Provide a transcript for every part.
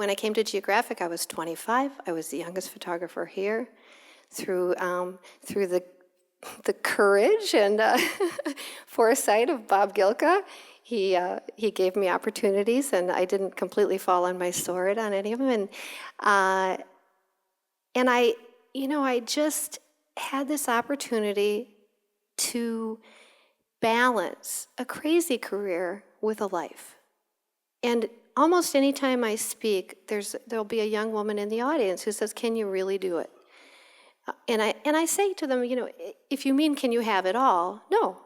when I came to Geographic, I was 25. I was the youngest photographer here. Through the courage and foresight of Bob Gilka, he gave me opportunities, and I didn't completely fall on my sword on any of them. And I just had this opportunity to balance a crazy career with a life. And almost any time I speak, there'll be a young woman in the audience who says, "Can you really do it?" And I say to them, if you mean, can you have it all? No.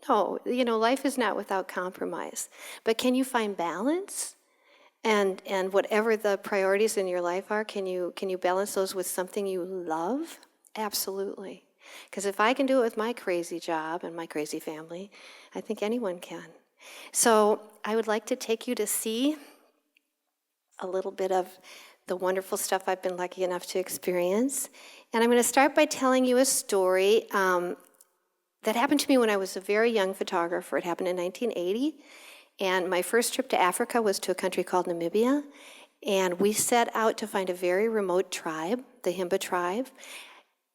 Life is not without compromise. But can you find balance? And whatever the priorities in your life are, can you balance those with something you love? Absolutely. Because if I can do it with my crazy job and my crazy family, I think anyone can. So I would like to take you to see a little bit of the wonderful stuff I've been lucky enough to experience. And I'm going to start by telling you a story that happened to me when I was a very young photographer. It happened in 1980. And my first trip to Africa was to a country called Namibia. And we set out to find a very remote tribe, the Himba tribe.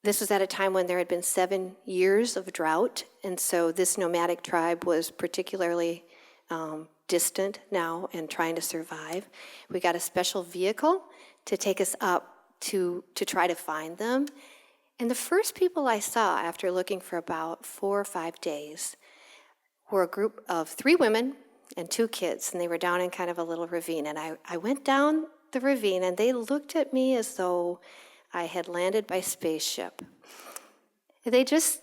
This was at a time when there had been 7 years of drought. And so this nomadic tribe was particularly distant now and trying to survive. We got a special vehicle to take us up to try to find them. And the first people I saw after looking for about 4 or 5 days were a group of 3 women and 2 kids, and they were down in kind of a little ravine. And I went down the ravine, and they looked at me as though I had landed by spaceship. They just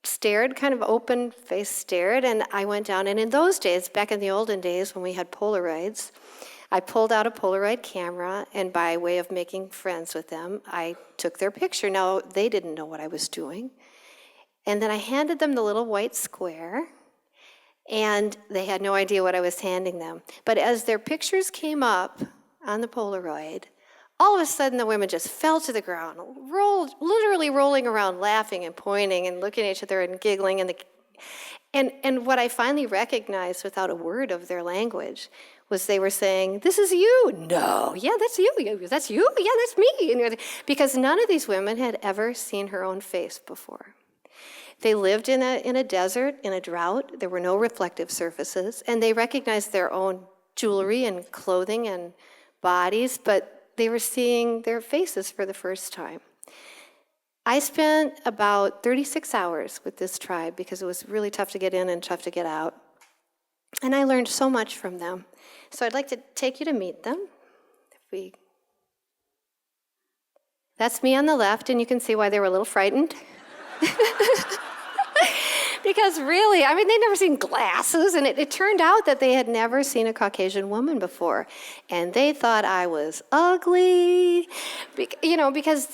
stared, kind of open-faced stared, and I went down. And in those days, back in the olden days when we had Polaroids, I pulled out a Polaroid camera, and by way of making friends with them, I took their picture. Now, they didn't know what I was doing. And then I handed them the little white square, and they had no idea what I was handing them. But as their pictures came up on the Polaroid, all of a sudden the women just fell to the ground, literally rolling around, laughing and pointing and looking at each other and giggling. And what I finally recognized without a word of their language was they were saying, "This is you." "No, yeah, that's you. That's you? Yeah, that's me." Because none of these women had ever seen her own face before. They lived in a desert, in a drought. There were no reflective surfaces, and they recognized their own jewelry and clothing and bodies, but they were seeing their faces for the first time. I spent about 36 hours with this tribe because it was really tough to get in and tough to get out. And I learned so much from them. So I'd like to take you to meet them. That's me on the left, and you can see why they were a little frightened. Because really, they'd never seen glasses, and it turned out that they had never seen a Caucasian woman before. And they thought I was ugly, because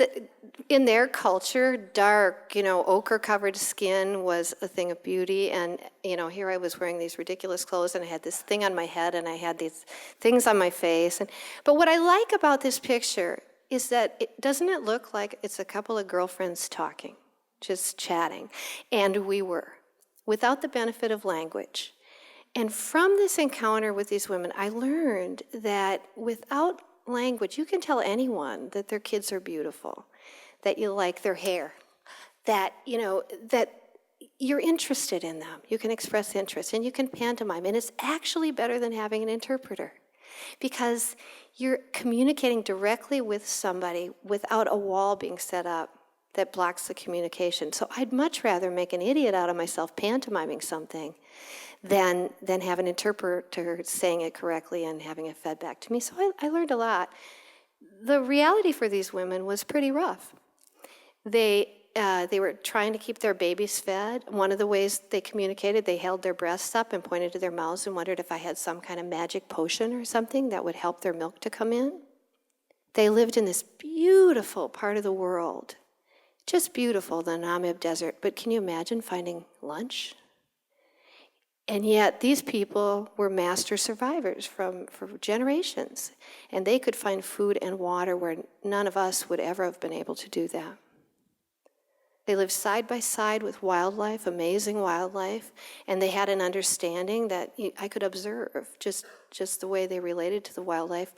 in their culture, dark, ochre-covered skin was a thing of beauty. And, here I was wearing these ridiculous clothes, and I had this thing on my head, and I had these things on my face. But what I like about this picture is that doesn't it look like it's a couple of girlfriends talking? Just chatting. And we were, without the benefit of language. And from this encounter with these women, I learned that without language, you can tell anyone that their kids are beautiful, that you like their hair, that you're interested in them. You can express interest, and you can pantomime. And it's actually better than having an interpreter, because you're communicating directly with somebody without a wall being set up that blocks the communication. So I'd much rather make an idiot out of myself pantomiming something than have an interpreter saying it correctly and having it fed back to me. So I learned a lot. The reality for these women was pretty rough. They were trying to keep their babies fed. One of the ways they communicated, they held their breasts up and pointed to their mouths and wondered if I had some kind of magic potion or something that would help their milk to come in. They lived in this beautiful part of the world. Just beautiful, the Namib Desert. But can you imagine finding lunch? And yet these people were master survivors for generations. And they could find food and water where none of us would ever have been able to do that. They lived side by side with wildlife, amazing wildlife. And they had an understanding that I could observe just the way they related to the wildlife.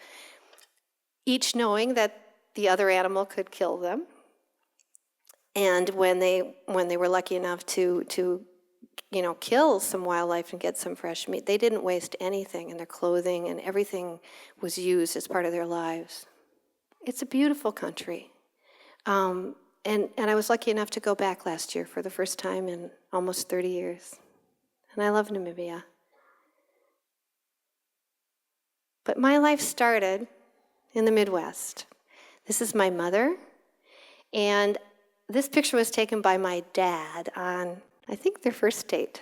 each knowing that the other animal could kill them. And when they were lucky enough to kill some wildlife and get some fresh meat, they didn't waste anything, and their clothing and everything was used as part of their lives. It's a beautiful country. And I was lucky enough to go back last year for the first time in almost 30 years. And I love Namibia. But my life started in the Midwest. This is my mother, and this picture was taken by my dad on, I think, their first date.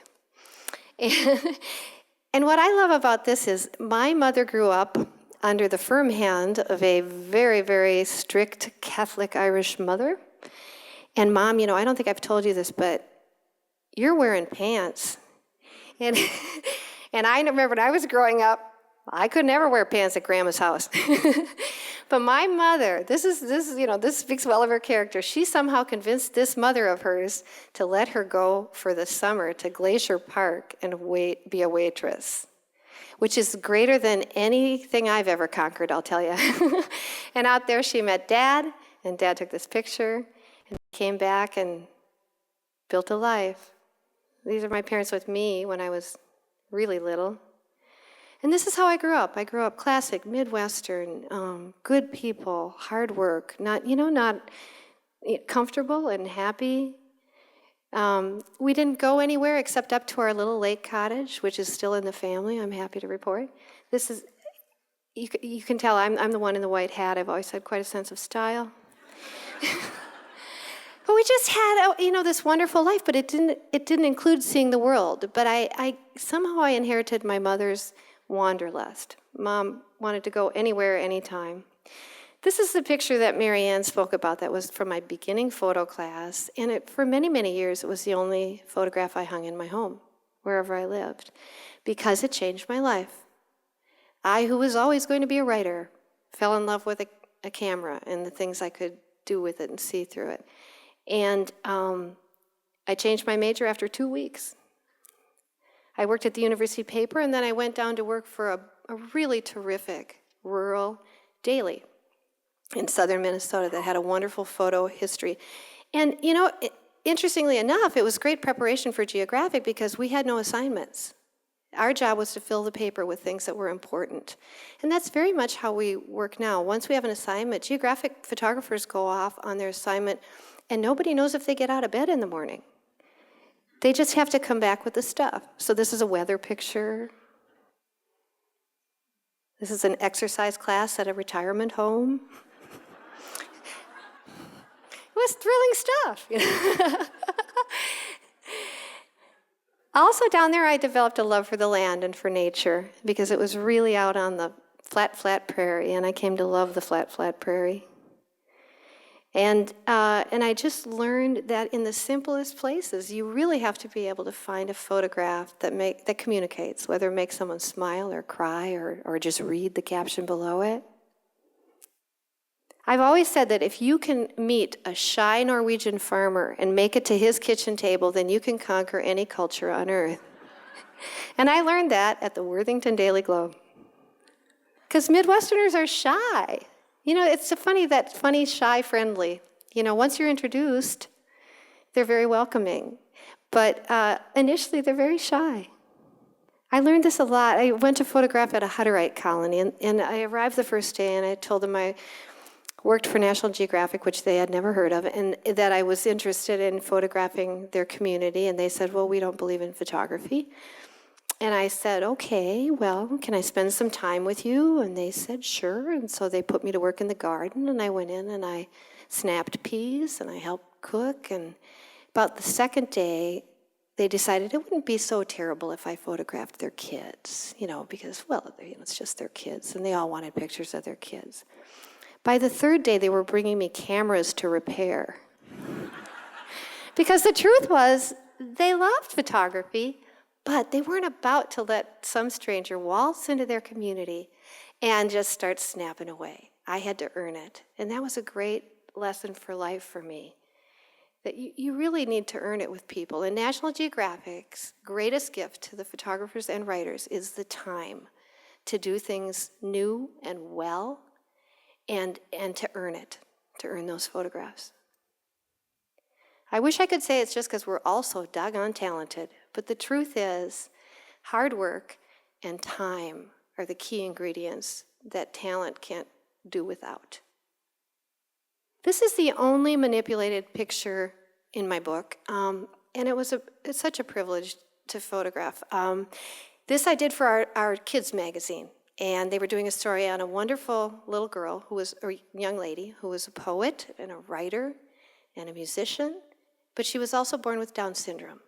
And what I love about this is my mother grew up under the firm hand of a very, very strict Catholic Irish mother. And Mom, I don't think I've told you this, but you're wearing pants. And I remember when I was growing up, I could never wear pants at Grandma's house. But my mother, this speaks well of her character. She somehow convinced this mother of hers to let her go for the summer to Glacier Park and be a waitress, which is greater than anything I've ever conquered, I'll tell you. And out there she met Dad, and Dad took this picture, and came back and built a life. These are my parents with me when I was really little. And this is how I grew up. I grew up classic, Midwestern, good people, hard work, not comfortable and happy. We didn't go anywhere except up to our little lake cottage, which is still in the family, I'm happy to report. This is, you can tell I'm the one in the white hat. I've always had quite a sense of style. But we just had, this wonderful life, but it didn't include seeing the world. But I somehow inherited my mother's wanderlust. Mom wanted to go anywhere, anytime. This is the picture that Mary Ann spoke about that was from my beginning photo class. And for many, many years, it was the only photograph I hung in my home, wherever I lived, because it changed my life. I, who was always going to be a writer, fell in love with a camera and the things I could do with it and see through it. And I changed my major after 2 weeks. I worked at the university paper, and then I went down to work for a really terrific rural daily in southern Minnesota that had a wonderful photo history. And, interestingly enough, it was great preparation for Geographic because we had no assignments. Our job was to fill the paper with things that were important. And that's very much how we work now. Once we have an assignment, Geographic photographers go off on their assignment, and nobody knows if they get out of bed in the morning. They just have to come back with the stuff. So this is a weather picture. This is an exercise class at a retirement home. It was thrilling stuff. Also down there, I developed a love for the land and for nature because it was really out on the flat prairie, and I came to love the flat prairie. And I just learned that in the simplest places, you really have to be able to find a photograph that communicates, whether it makes someone smile or cry or just read the caption below it. I've always said that if you can meet a shy Norwegian farmer and make it to his kitchen table, then you can conquer any culture on earth. And I learned that at the Worthington Daily Globe. Because Midwesterners are shy. It's funny, shy, friendly. Once you're introduced, they're very welcoming. But initially, they're very shy. I learned this a lot. I went to photograph at a Hutterite colony, and I arrived the first day, and I told them I worked for National Geographic, which they had never heard of, and that I was interested in photographing their community, and they said, well, we don't believe in photography. And I said, okay, well, can I spend some time with you? And they said, sure. And so they put me to work in the garden, and I went in and I snapped peas and I helped cook. And about the second day, they decided it wouldn't be so terrible if I photographed their kids, because, it's just their kids, and they all wanted pictures of their kids. By the third day, they were bringing me cameras to repair. Because the truth was, they loved photography, but they weren't about to let some stranger waltz into their community and just start snapping away. I had to earn it. And that was a great lesson for life for me, that you really need to earn it with people. And National Geographic's greatest gift to the photographers and writers is the time to do things new and well and to earn it, to earn those photographs. I wish I could say it's just because we're all so doggone talented, but the truth is hard work and time are the key ingredients that talent can't do without. This is the only manipulated picture in my book, and it's such a privilege to photograph. This I did for our kids magazine, and they were doing a story on a wonderful little girl a young lady who was a poet and a writer and a musician, but she was also born with Down syndrome.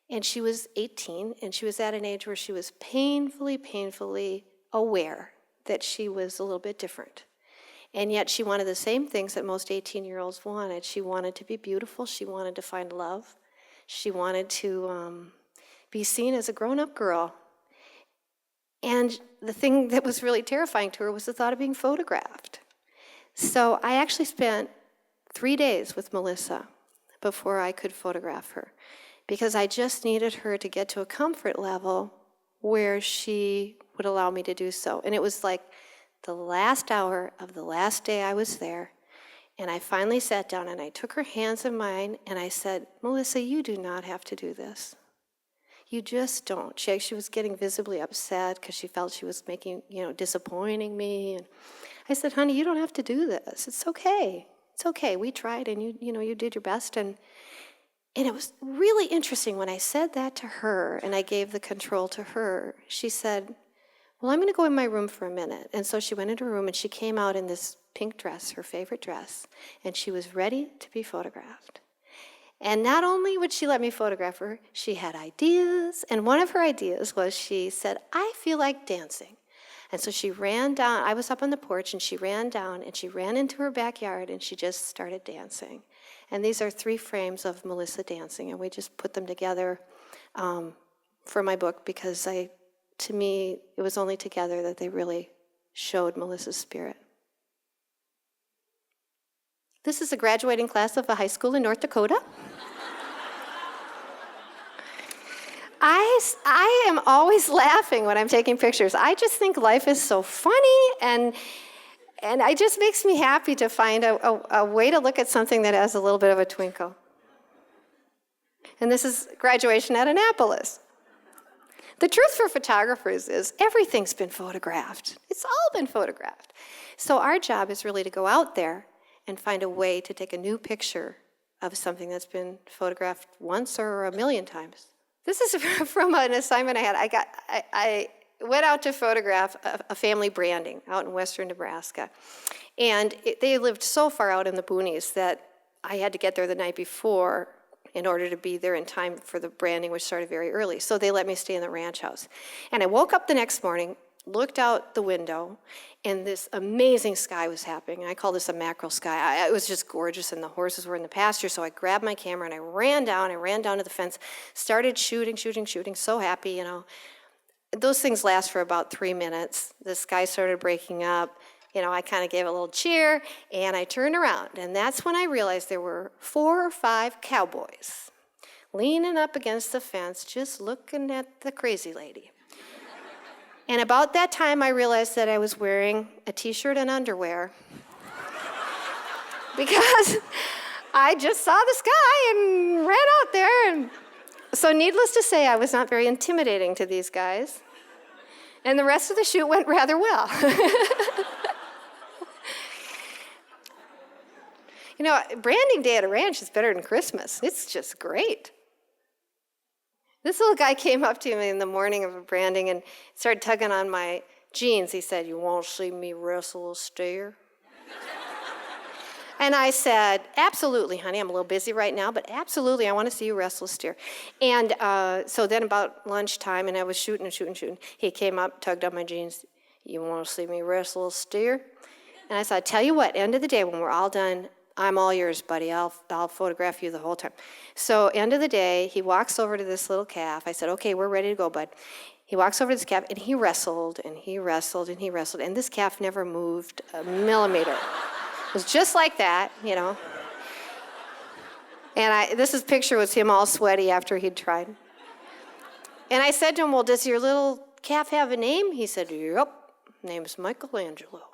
And she was 18, and she was at an age where she was painfully aware that she was a little bit different. And yet she wanted the same things that most 18-year-olds wanted. She wanted to be beautiful. She wanted to find love. She wanted to be seen as a grown-up girl. And the thing that was really terrifying to her was the thought of being photographed. So I actually spent 3 days with Melissa before I could photograph her, because I just needed her to get to a comfort level where she would allow me to do so. And it was like the last hour of the last day I was there, and I finally sat down and I took her hands in mine and I said, Melissa, you do not have to do this. You just don't. She was getting visibly upset because she felt she was disappointing me. And I said, honey, you don't have to do this. It's okay. It's okay. We tried, and you did your best. And it was really interesting when I said that to her and I gave the control to her. She said, well, I'm going to go in my room for a minute. And so she went into her room and she came out in this pink dress, her favorite dress, and she was ready to be photographed. And not only would she let me photograph her, she had ideas. And one of her ideas was she said, I feel like dancing. And so she ran down. I was up on the porch, and she ran down, and she ran into her backyard, and she just started dancing. And these are 3 frames of Melissa dancing, and we just put them together for my book because to me, it was only together that they really showed Melissa's spirit. This is a graduating class of a high school in North Dakota. I am always laughing when I'm taking pictures. I just think life is so funny, and it just makes me happy to find a way to look at something that has a little bit of a twinkle. And this is graduation at Annapolis. The truth for photographers is everything's been photographed. It's all been photographed. So our job is really to go out there and find a way to take a new picture of something that's been photographed once or a million times. This is from an assignment I had. I went out to photograph a family branding out in western Nebraska. And they lived so far out in the boonies that I had to get there the night before in order to be there in time for the branding, which started very early. So they let me stay in the ranch house. And I woke up the next morning, looked out the window, and this amazing sky was happening. I call this a mackerel sky. It was just gorgeous, and the horses were in the pasture, so I grabbed my camera, and I ran down to the fence, started shooting, so happy, Those things last for about 3 minutes. The sky started breaking up. I kind of gave a little cheer, and I turned around, and that's when I realized there were 4 or 5 cowboys leaning up against the fence, just looking at the crazy lady. And about that time, I realized that I was wearing a t-shirt and underwear because I just saw the sky and ran out there. And so needless to say, I was not very intimidating to these guys. And the rest of the shoot went rather well. Branding day at a ranch is better than Christmas. It's just great. This little guy came up to me in the morning of a branding and started tugging on my jeans. He said, "You won't see me wrestle a steer?" And I said, "Absolutely, honey. I'm a little busy right now, but absolutely, I want to see you wrestle a steer." And so then about lunchtime, and I was shooting. He came up, tugged on my jeans. "You want to see me wrestle a steer?" And I said, "I tell you what, end of the day, when we're all done, I'm all yours, buddy. I'll photograph you the whole time." So end of the day, he walks over to this little calf. I said, "Okay, we're ready to go, bud." He walks over to this calf, and he wrestled, and he wrestled, and he wrestled, and this calf never moved a millimeter. It was just like that, And this picture was him all sweaty after he'd tried. And I said to him, "Well, does your little calf have a name?" He said, "Yep, name's Michelangelo."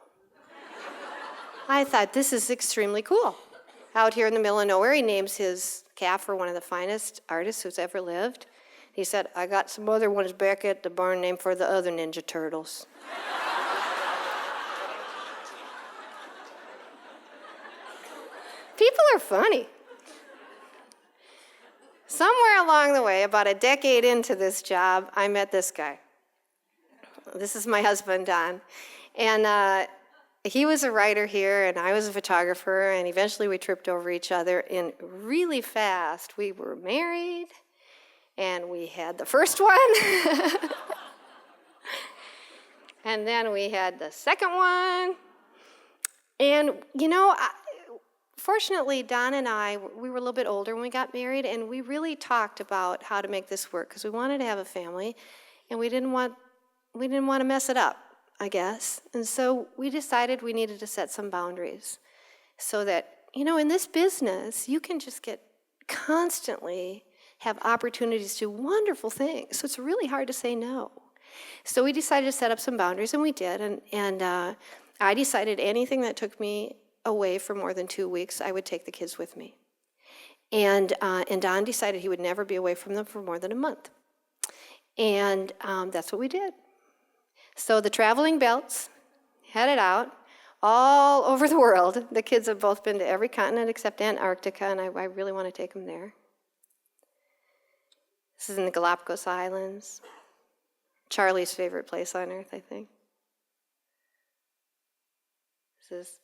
I thought, this is extremely cool. Out here in the middle of nowhere, he names his calf for one of the finest artists who's ever lived. He said, I got some other ones back at the barn named for the other Ninja Turtles. People are funny. Somewhere along the way, about a decade into this job, I met this guy. This is my husband, Don. And he was a writer here, and I was a photographer, and eventually we tripped over each other. And really fast, we were married, and we had the first one. And then we had the second one. And, fortunately, Don and I, we were a little bit older when we got married, and we really talked about how to make this work, because we wanted to have a family, and we didn't want to mess it up, I guess. And so we decided we needed to set some boundaries so that, in this business, you can just constantly have opportunities to do wonderful things. So it's really hard to say no. So we decided to set up some boundaries, and we did. And I decided anything that took me away for more than 2 weeks, I would take the kids with me. And Don decided he would never be away from them for more than a month. And that's what we did. So the traveling belts headed out all over the world. The kids have both been to every continent except Antarctica, and I really want to take them there. This is in the Galapagos Islands. Charlie's favorite place on earth, I think. This is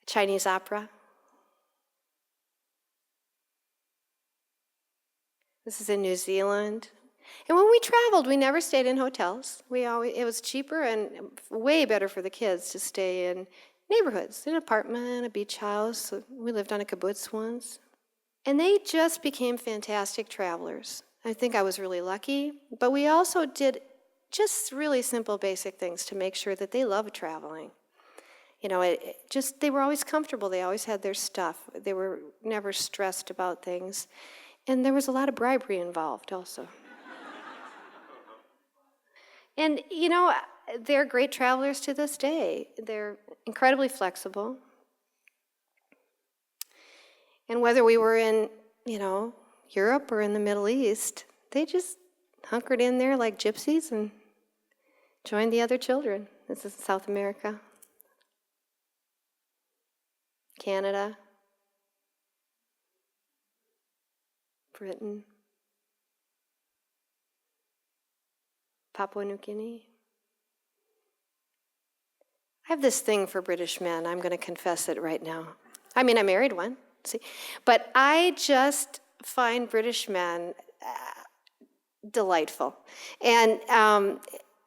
a Chinese opera. This is in New Zealand. And when we traveled, we never stayed in hotels. It was cheaper and way better for the kids to stay in neighborhoods, in an apartment, a beach house. We lived on a kibbutz once. And they just became fantastic travelers. I think I was really lucky, but we also did just really simple, basic things to make sure that they loved traveling. They were always comfortable. They always had their stuff. They were never stressed about things. And there was a lot of bribery involved also. And, they're great travelers to this day. They're incredibly flexible. And whether we were in, Europe or in the Middle East, they just hunkered in there like gypsies and joined the other children. This is South America, Canada, Britain, Papua New Guinea. I have this thing for British men. I'm going to confess it right now. I married one, see, but I just find British men delightful. And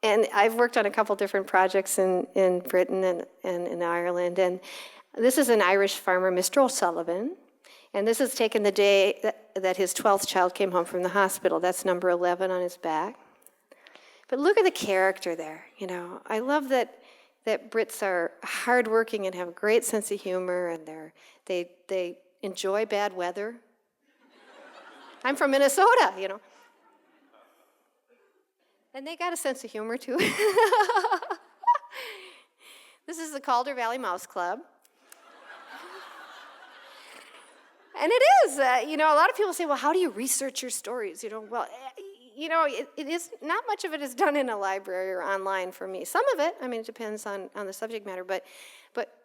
I've worked on a couple different projects in Britain and in Ireland. And this is an Irish farmer, Mr. O'Sullivan. And this is taken the day that his 12th child came home from the hospital. That's number 11 on his back. But look at the character there. I love that Brits are hardworking and have a great sense of humor, and they enjoy bad weather. I'm from Minnesota, And they got a sense of humor, too. This is the Calder Valley Mouse Club. And it is, a lot of people say, well, how do you research your stories? Well, it is, not much of it is done in a library or online for me. Some of it, it depends on the subject matter, but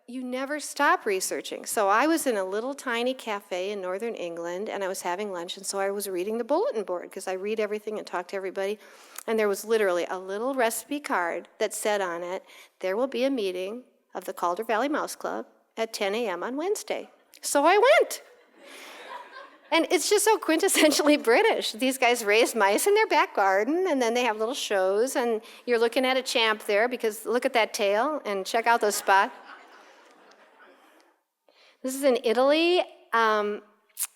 you never stop researching. So I was in a little tiny cafe in northern England, and I was having lunch, and so I was reading the bulletin board, because I read everything and talk to everybody, and there was literally a little recipe card that said on it, there will be a meeting of the Calder Valley Mouse Club at 10 a.m. on Wednesday. So I went. And it's just so quintessentially British. These guys raise mice in their back garden, and then they have little shows, and you're looking at a champ there, because look at that tail, and check out those spots. This is in Italy, and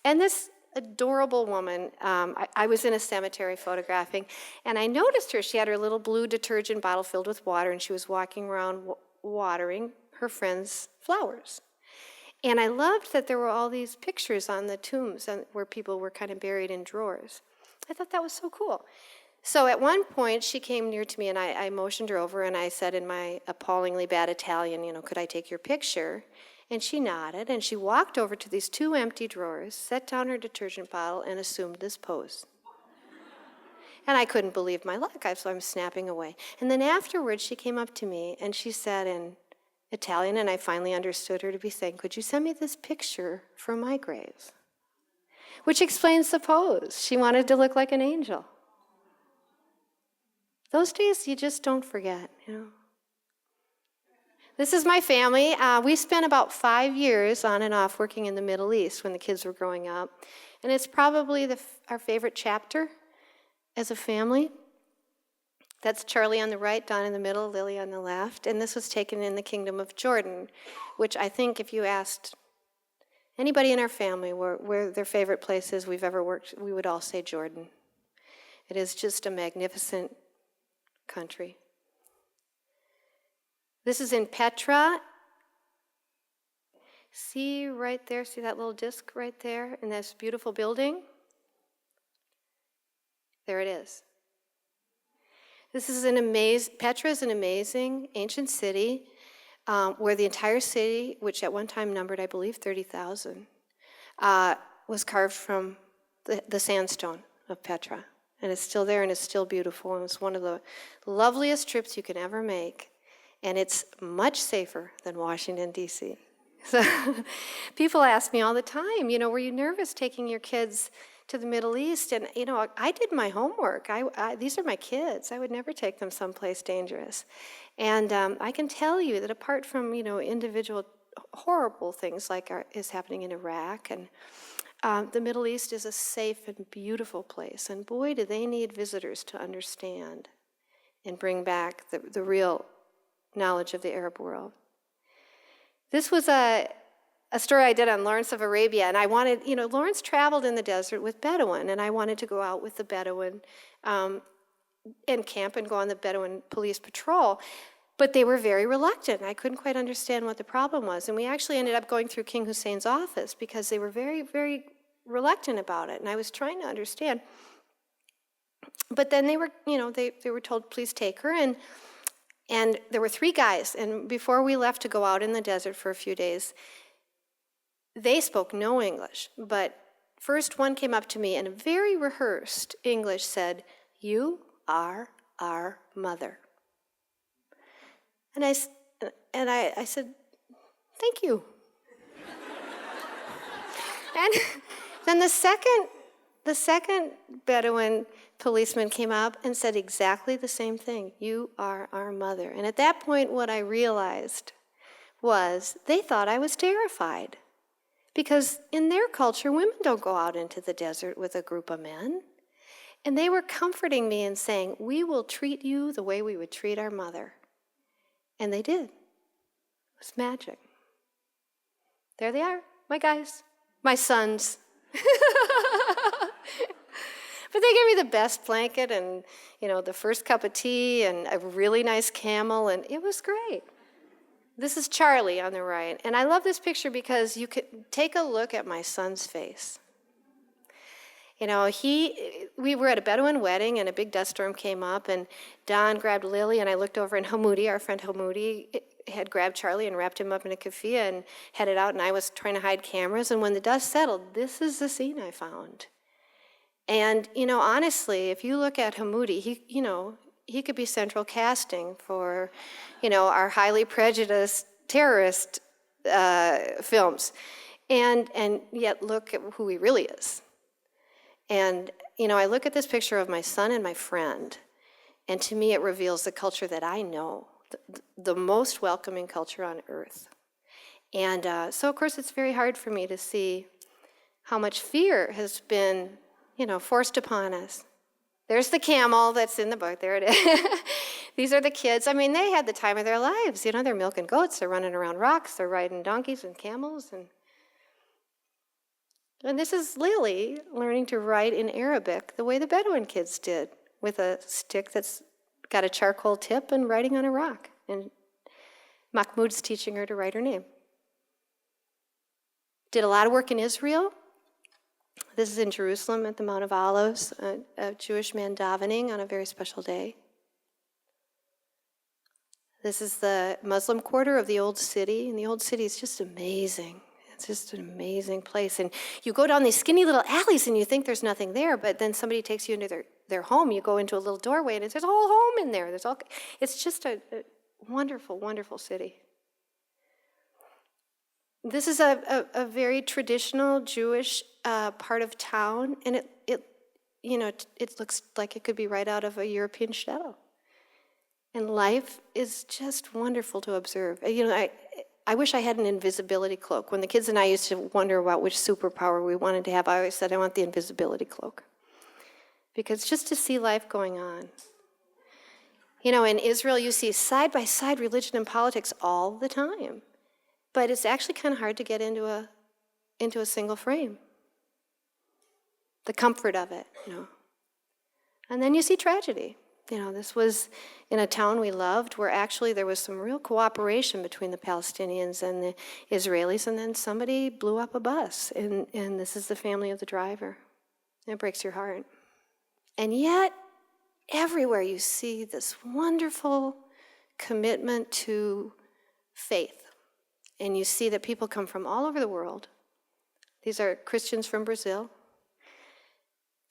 this adorable woman, I was in a cemetery photographing, and I noticed her. She had her little blue detergent bottle filled with water, and she was walking around watering her friends' flowers. And I loved that there were all these pictures on the tombs where people were kind of buried in drawers. I thought that was so cool. So at one point, she came near to me, and I motioned her over, and I said in my appallingly bad Italian, could I take your picture? And she nodded, and she walked over to these 2 empty drawers, set down her detergent bottle, and assumed this pose. And I couldn't believe my luck, so I'm snapping away. And then afterwards, she came up to me, and she said in Italian, and I finally understood her to be saying, could you send me this picture for my grave? Which explains the pose. She wanted to look like an angel. Those days you just don't forget, This is my family. We spent about 5 years on and off working in the Middle East when the kids were growing up. And it's probably our favorite chapter as a family. That's Charlie on the right, Don in the middle, Lily on the left. And this was taken in the Kingdom of Jordan, which I think if you asked anybody in our family where their favorite place is we've ever worked, we would all say Jordan. It is just a magnificent country. This is in Petra. See right there, see that little disc right there in this beautiful building? There it is. This is Petra is an amazing ancient city where the entire city, which at one time numbered, I believe, 30,000, was carved from the sandstone of Petra. And it's still there, and it's still beautiful, and it's one of the loveliest trips you can ever make. And it's much safer than Washington, D.C. So people ask me all the time, were you nervous taking your kids to the Middle East? And, I did my homework. These are my kids. I would never take them someplace dangerous. And I can tell you that apart from, individual horrible things like is happening in Iraq, and the Middle East is a safe and beautiful place. And boy, do they need visitors to understand and bring back the real knowledge of the Arab world. This was a story I did on Lawrence of Arabia, and I wanted, Lawrence traveled in the desert with Bedouin, and I wanted to go out with the Bedouin and camp and go on the Bedouin police patrol. But they were very reluctant. I couldn't quite understand what the problem was. And we actually ended up going through King Hussein's office because they were very, very reluctant about it. And I was trying to understand. But then they were, they were told, please take her. And there were 3 guys. And before we left to go out in the desert for a few days, they spoke no English. But first one came up to me in a very rehearsed English said, "You are our mother." And I said, "Thank you." And then the second Bedouin policeman came up and said exactly the same thing. "You are our mother." And at that point, what I realized was they thought I was terrified. Because in their culture, women don't go out into the desert with a group of men. And they were comforting me and saying, "We will treat you the way we would treat our mother." And they did. It was magic. There they are, my guys, my sons. But they gave me the best blanket and, the first cup of tea and a really nice Camel, and it was great. This is Charlie on the right. And I love this picture because you could take a look at my son's face. We were at a Bedouin wedding, and a big dust storm came up, and Don grabbed Lily, and I looked over, and Hamoudi, our friend Hamoudi, had grabbed Charlie and wrapped him up in a keffiyeh and headed out, and I was trying to hide cameras, and when the dust settled, this is the scene I found. And, honestly, if you look at Hamoudi, he could be central casting for, our highly prejudiced terrorist films. And yet look at who he really is. And, I look at this picture of my son and my friend, and to me it reveals the culture that I know, the most welcoming culture on earth. And so, of course, it's very hard for me to see how much fear has been, forced upon us. There's the camel that's in the book. There it is. These are the kids. I mean, they had the time of their lives. They're milking goats. They're running around rocks. They're riding donkeys and camels. And this is Lily learning to write in Arabic the way the Bedouin kids did, with a stick that's got a charcoal tip and writing on a rock. And Mahmoud's teaching her to write her name. Did a lot of work in Israel. This is in Jerusalem at the Mount of Olives, a Jewish man davening on a very special day. This is the Muslim quarter of the Old City, and the Old City is just amazing. It's just an amazing place. And you go down these skinny little alleys and you think there's nothing there, but then somebody takes you into their home. You go into a little doorway and there's a whole home in there. It's just a wonderful, wonderful city. This is a very traditional Jewish part of town, and it looks like it could be right out of a European shtetl. And life is just wonderful to observe. I wish I had an invisibility cloak. When the kids and I used to wonder about which superpower we wanted to have, I always said, I want the invisibility cloak. Because just to see life going on. In Israel, you see side-by-side religion and politics all the time. But it's actually kind of hard to get into a single frame. The comfort of it, And then you see tragedy. This was in a town we loved where actually there was some real cooperation between the Palestinians and the Israelis, and then somebody blew up a bus, and this is the family of the driver. It breaks your heart. And yet, everywhere you see this wonderful commitment to faith. And you see that people come from all over the world. These are Christians from Brazil.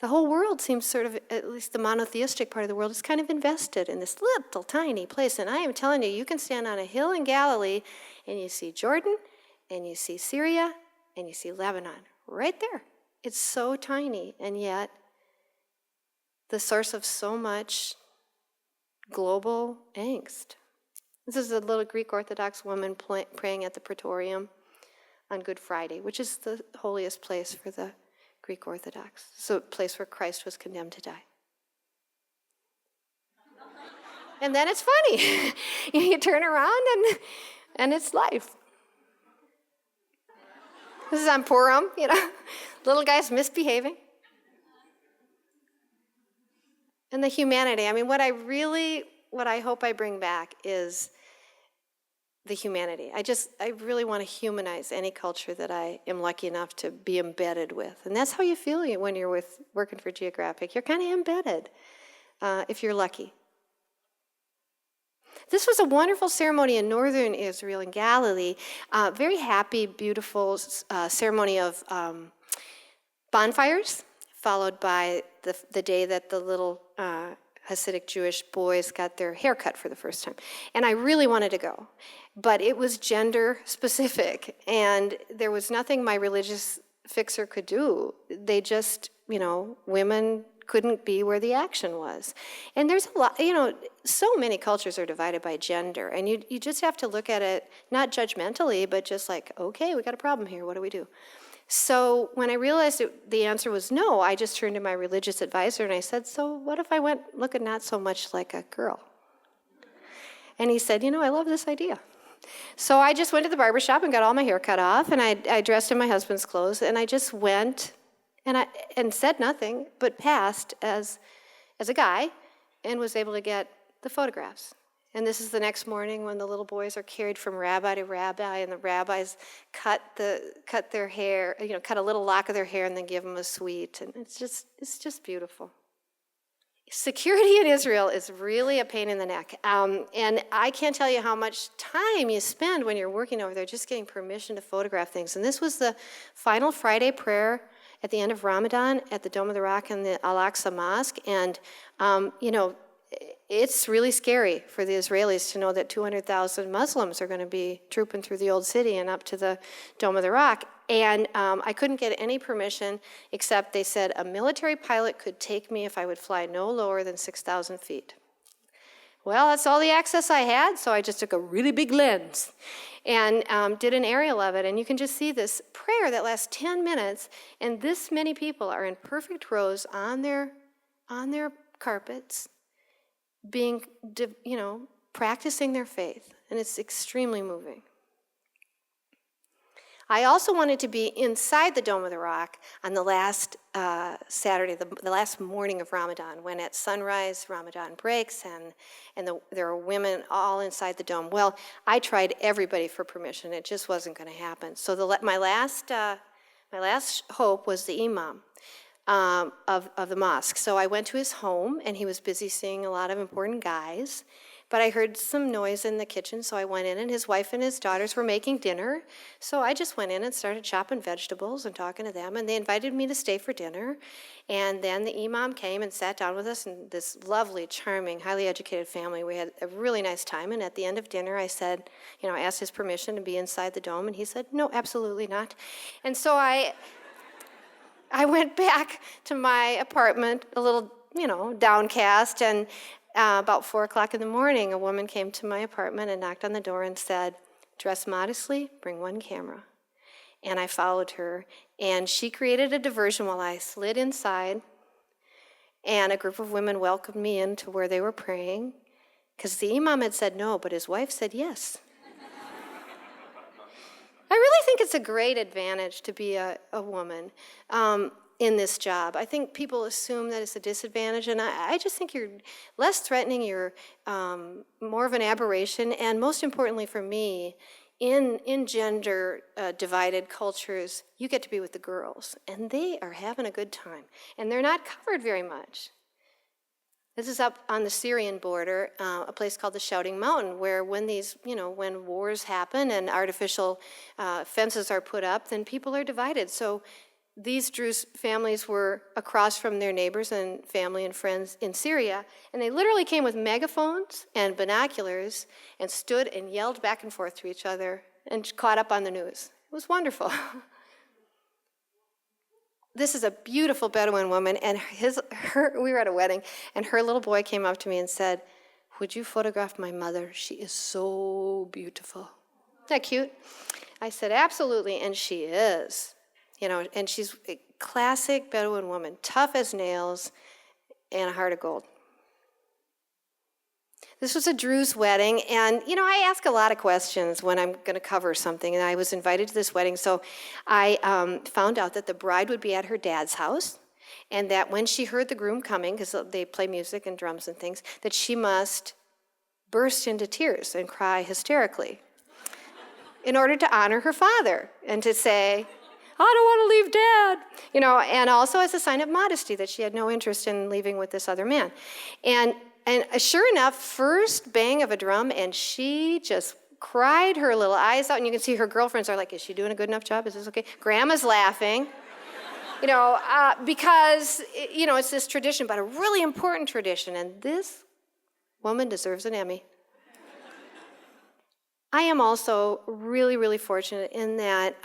The whole world seems sort of, at least the monotheistic part of the world, is kind of invested in this little tiny place. And I am telling you can stand on a hill in Galilee and you see Jordan, and you see Syria, and you see Lebanon right there. It's so tiny, and yet the source of so much global angst. This is a little Greek Orthodox woman praying at the Praetorium on Good Friday, which is the holiest place for the Greek Orthodox. It's a place where Christ was condemned to die. And then it's funny. You turn around and it's life. This is on Purim, little guy's misbehaving. And the humanity. What I hope I bring back is the humanity. I really want to humanize any culture that I am lucky enough to be embedded with. And that's how you feel when you're working for Geographic. You're kind of embedded, if you're lucky. This was a wonderful ceremony in northern Israel, in Galilee. Very happy, beautiful ceremony of bonfires, followed by the day that the little Hasidic Jewish boys got their hair cut for the first time. And I really wanted to go. But it was gender specific, and there was nothing my religious fixer could do. They just, women couldn't be where the action was. And there's a lot, so many cultures are divided by gender, and you just have to look at it, not judgmentally, but just like, okay, we got a problem here, what do we do? So when I realized the answer was no, I just turned to my religious advisor and I said, so what if I went looking not so much like a girl? And he said, I love this idea. So I just went to the barbershop and got all my hair cut off, and I dressed in my husband's clothes, and I just went and said nothing, but passed as a guy and was able to get the photographs. And this is the next morning when the little boys are carried from rabbi to rabbi, and the rabbis cut their hair, cut a little lock of their hair and then give them a sweet. And it's just beautiful. Security in Israel is really a pain in the neck. And I can't tell you how much time you spend when you're working over there just getting permission to photograph things. And this was the final Friday prayer at the end of Ramadan at the Dome of the Rock and the Al-Aqsa Mosque. And, it's really scary for the Israelis to know that 200,000 Muslims are going to be trooping through the old city and up to the Dome of the Rock. And I couldn't get any permission except they said a military pilot could take me if I would fly no lower than 6,000 feet. Well, that's all the access I had, so I just took a really big lens and did an aerial of it. And you can just see this prayer that lasts 10 minutes, and this many people are in perfect rows on their carpets, being, practicing their faith, and it's extremely moving. I also wanted to be inside the Dome of the Rock on the last Saturday, the last morning of Ramadan, when at sunrise Ramadan breaks, and there are women all inside the dome. Well, I tried everybody for permission. It just wasn't going to happen. So my My last hope was the imam of the mosque. So I went to his home, and he was busy seeing a lot of important guys. But I heard some noise in the kitchen, so I went in, and his wife and his daughters were making dinner. So I just went in and started chopping vegetables and talking to them, and they invited me to stay for dinner. And then the imam came and sat down with us, and this lovely, charming, highly educated family. We had a really nice time, and at the end of dinner, I said, I asked his permission to be inside the dome, and he said, no, absolutely not. And so I went back to my apartment, a little, downcast, and about 4 o'clock in the morning, a woman came to my apartment and knocked on the door and said, dress modestly, bring one camera. And I followed her, and she created a diversion while I slid inside, and a group of women welcomed me into where they were praying, because the imam had said no, but his wife said yes. I really think it's a great advantage to be a woman in this job. I think people assume that it's a disadvantage, and I just think you're less threatening, you're more of an aberration, and most importantly for me, in gender divided cultures, you get to be with the girls, and they are having a good time, and they're not covered very much. This is up on the Syrian border, a place called the Shouting Mountain, where when when wars happen and artificial fences are put up, then people are divided. So these Druze families were across from their neighbors and family and friends in Syria, and they literally came with megaphones and binoculars and stood and yelled back and forth to each other and caught up on the news. It was wonderful. This is a beautiful Bedouin woman, and we were at a wedding, and her little boy came up to me and said, would you photograph my mother? She is so beautiful. Isn't that cute? I said, absolutely, and she is. And she's a classic Bedouin woman, tough as nails and a heart of gold. This was a Druze wedding, and I ask a lot of questions when I'm going to cover something, and I was invited to this wedding, so I found out that the bride would be at her dad's house, and that when she heard the groom coming, because they play music and drums and things, that she must burst into tears and cry hysterically in order to honor her father and to say, I don't want to leave Dad, and also as a sign of modesty that she had no interest in leaving with this other man. And sure enough, first bang of a drum, and she just cried her little eyes out, and you can see her girlfriends are like, is she doing a good enough job? Is this okay? Grandma's laughing, because, it's this tradition, but a really important tradition, and this woman deserves an Emmy. I am also really, really fortunate in that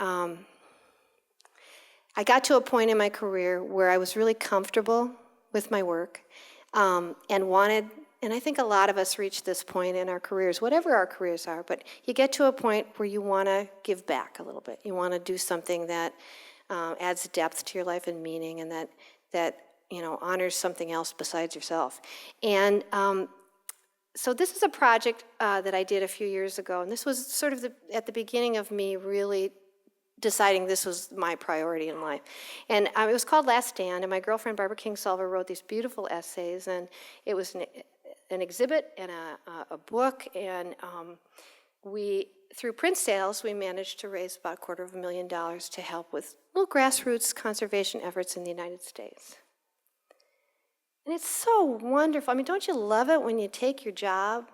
I got to a point in my career where I was really comfortable with my work and I think a lot of us reach this point in our careers, whatever our careers are, but you get to a point where you want to give back a little bit. You want to do something that adds depth to your life and meaning, and that honors something else besides yourself. And so this is a project that I did a few years ago, and this was sort of at the beginning of me really deciding this was my priority in life. And it was called Last Stand, and my girlfriend Barbara Kingsolver wrote these beautiful essays, and it was an exhibit and a book, and through print sales, we managed to raise about $250,000 to help with little grassroots conservation efforts in the United States. And it's so wonderful. I mean, don't you love it when you take your job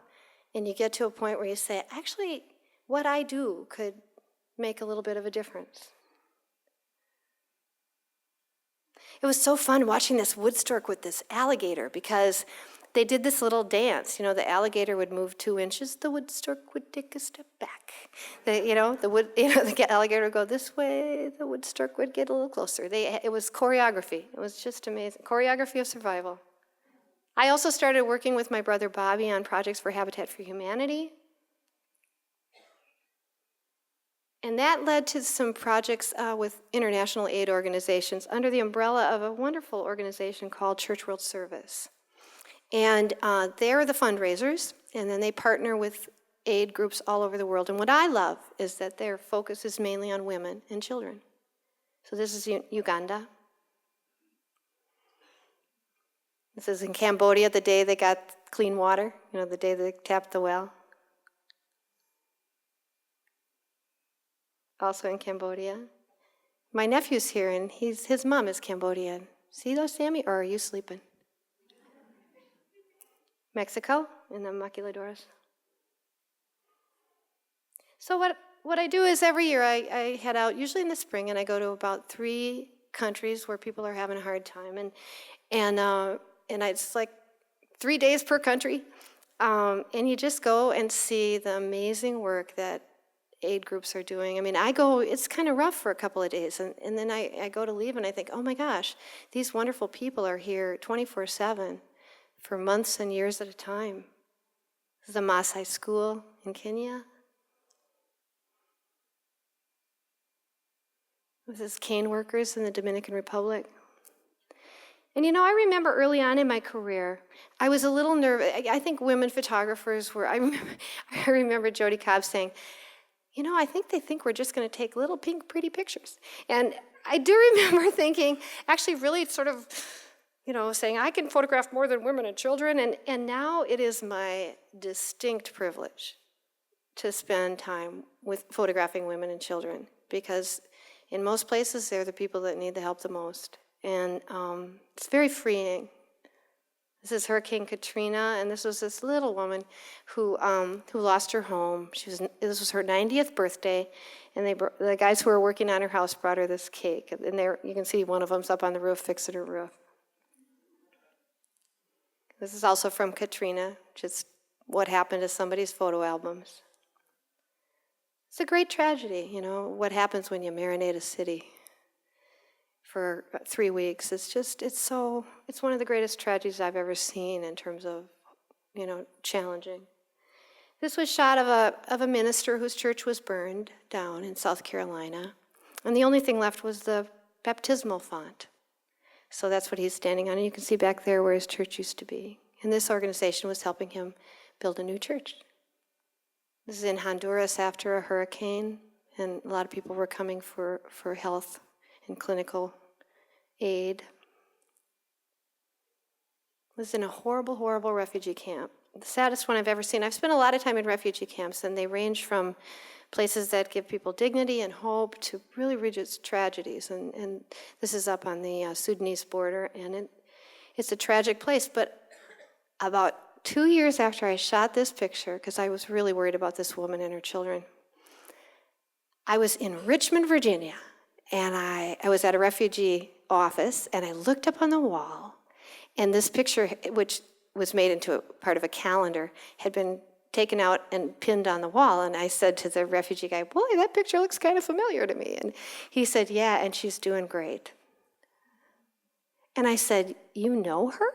and you get to a point where you say, actually, what I do could make a little bit of a difference. It was so fun watching this wood stork with this alligator, because they did this little dance. The alligator would move 2 inches, the wood stork would take a step back. The alligator would go this way, the wood stork would get a little closer. It was choreography. It was just amazing. Choreography of survival. I also started working with my brother Bobby on projects for Habitat for Humanity. And that led to some projects with international aid organizations under the umbrella of a wonderful organization called Church World Service. And they're the fundraisers, and then they partner with aid groups all over the world. And what I love is that their focus is mainly on women and children. So this is Uganda. This is in Cambodia, the day they got clean water, the day they tapped the well. Also in Cambodia. My nephew's here, and his mom is Cambodian. See those, Sammy, or are you sleeping? Mexico in the maquiladoras. So what I do is every year I head out, usually in the spring, and I go to about 3 countries where people are having a hard time, and it's like 3 days per country, and you just go and see the amazing work that aid groups are doing. I mean, I go, it's kind of rough for a couple of days, and then I go to leave and I think, oh my gosh, these wonderful people are here 24/7 for months and years at a time. This is a Maasai school in Kenya. This is cane workers in the Dominican Republic. And I remember early on in my career, I was a little nervous. I think women photographers were, I remember Jody Cobb saying, I think they think we're just going to take little pink pretty pictures. And I do remember thinking, actually really sort of, saying I can photograph more than women and children. And now it is my distinct privilege to spend time with photographing women and children, because in most places they're the people that need the help the most. And it's very freeing. This is Hurricane Katrina, and this was this little woman who lost her home. This was her 90th birthday, and the guys who were working on her house brought her this cake. And there you can see one of them's up on the roof fixing her roof. This is also from Katrina, just what happened to somebody's photo albums. It's a great tragedy, what happens when you marinate a city for 3 weeks. It's one of the greatest tragedies I've ever seen in terms of, challenging. This was shot of a minister whose church was burned down in South Carolina, and the only thing left was the baptismal font. So that's what he's standing on, and you can see back there where his church used to be. And this organization was helping him build a new church. This is in Honduras after a hurricane, and a lot of people were coming for health and clinical aid. This is in a horrible, horrible refugee camp. The saddest one I've ever seen. I've spent a lot of time in refugee camps, and they range from places that give people dignity and hope to really rigid tragedies. And this is up on the Sudanese border, and it's a tragic place. But about 2 years after I shot this picture, because I was really worried about this woman and her children, I was in Richmond, Virginia, and I was at a refugee office, and I looked up on the wall, and this picture, which was made into a part of a calendar, had been taken out and pinned on the wall. And I said to the refugee guy, boy, that picture looks kind of familiar to me. And he said, yeah, and she's doing great. And I said, you know her?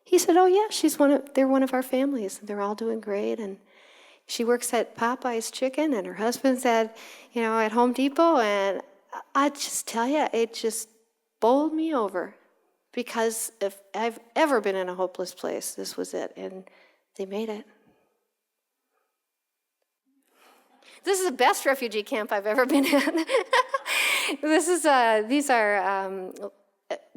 He said, oh yeah, they're one of our families, and they're all doing great. And she works at Popeye's Chicken, and her husband's at Home Depot. And I just tell you, it just bowled me over, because if I've ever been in a hopeless place, this was it, and they made it. This is the best refugee camp I've ever been in. These are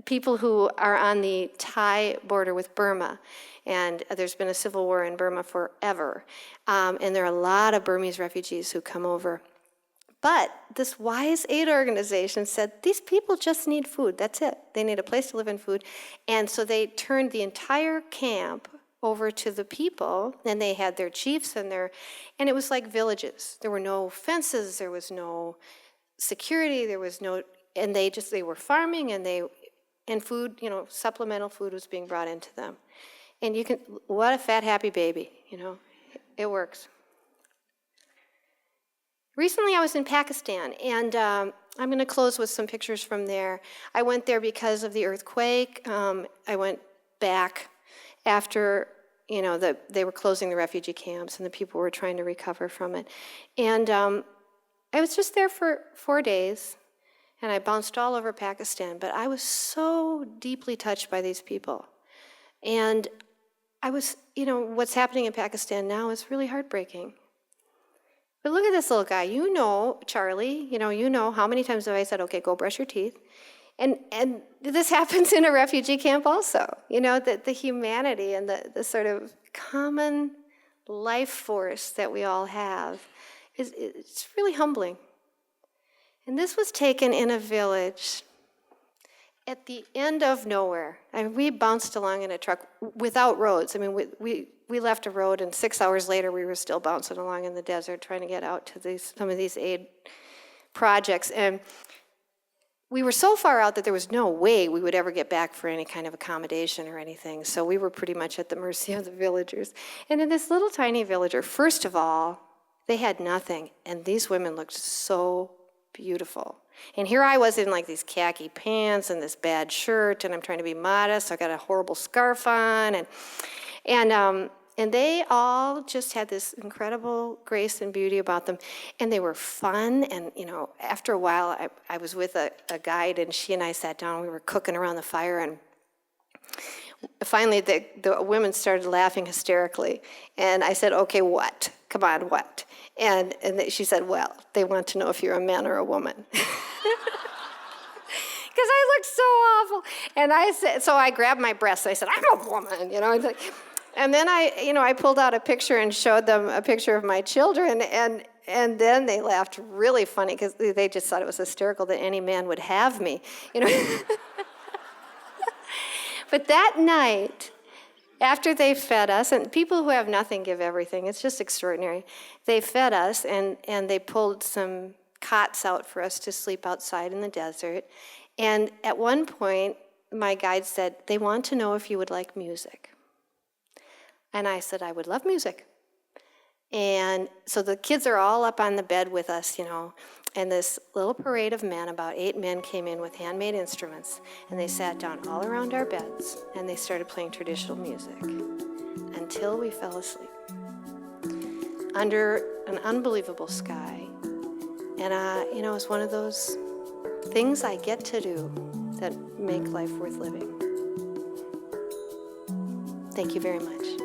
people who are on the Thai border with Burma, and there's been a civil war in Burma forever, and there are a lot of Burmese refugees who come over. But this wise aid organization said, these people just need food, that's it. They need a place to live and food. And so they turned the entire camp over to the people, and they had their chiefs and it was like villages. There were no fences, there was no security, and they were farming, and food, supplemental food was being brought into them. And what a fat, happy baby, it works. Recently I was in Pakistan, and I'm going to close with some pictures from there. I went there because of the earthquake. I went back after, they were closing the refugee camps and the people were trying to recover from it. And I was just there for 4 days, and I bounced all over Pakistan, but I was so deeply touched by these people. And I was, what's happening in Pakistan now is really heartbreaking. But look at this little guy. Charlie, how many times have I said, okay, go brush your teeth? And this happens in a refugee camp also. The humanity and the sort of common life force that we all have, it's really humbling. And this was taken in a village at the end of nowhere. I mean, we bounced along in a truck without roads. I mean, we left a road, and 6 hours later, we were still bouncing along in the desert trying to get out to some of these aid projects. And we were so far out that there was no way we would ever get back for any kind of accommodation or anything. So we were pretty much at the mercy of the villagers. And in this little tiny villager, first of all, they had nothing. And these women looked so beautiful. And here I was in like these khaki pants and this bad shirt, and I'm trying to be modest. So I got a horrible scarf on, and they all just had this incredible grace and beauty about them, and they were fun. And after a while, I was with a guide, and she and I sat down. We were cooking around the fire, and finally the women started laughing hysterically. And I said, "Okay, what? Come on, what?" And she said, "Well, they want to know if you're a man or a woman." Because I looked so awful. And I said, so I grabbed my breasts. And I said, "I'm a woman," And then I pulled out a picture and showed them a picture of my children, and then they laughed really funny because they just thought it was hysterical that any man would have me, But that night, after they fed us, and people who have nothing give everything, it's just extraordinary. They fed us, and they pulled some cots out for us to sleep outside in the desert. And at one point, my guide said, "They want to know if you would like music." And I said, "I would love music." And so the kids are all up on the bed with us, and this little parade of men, about 8 men, came in with handmade instruments, and they sat down all around our beds, and they started playing traditional music until we fell asleep under an unbelievable sky. And, it was one of those things I get to do that make life worth living. Thank you very much.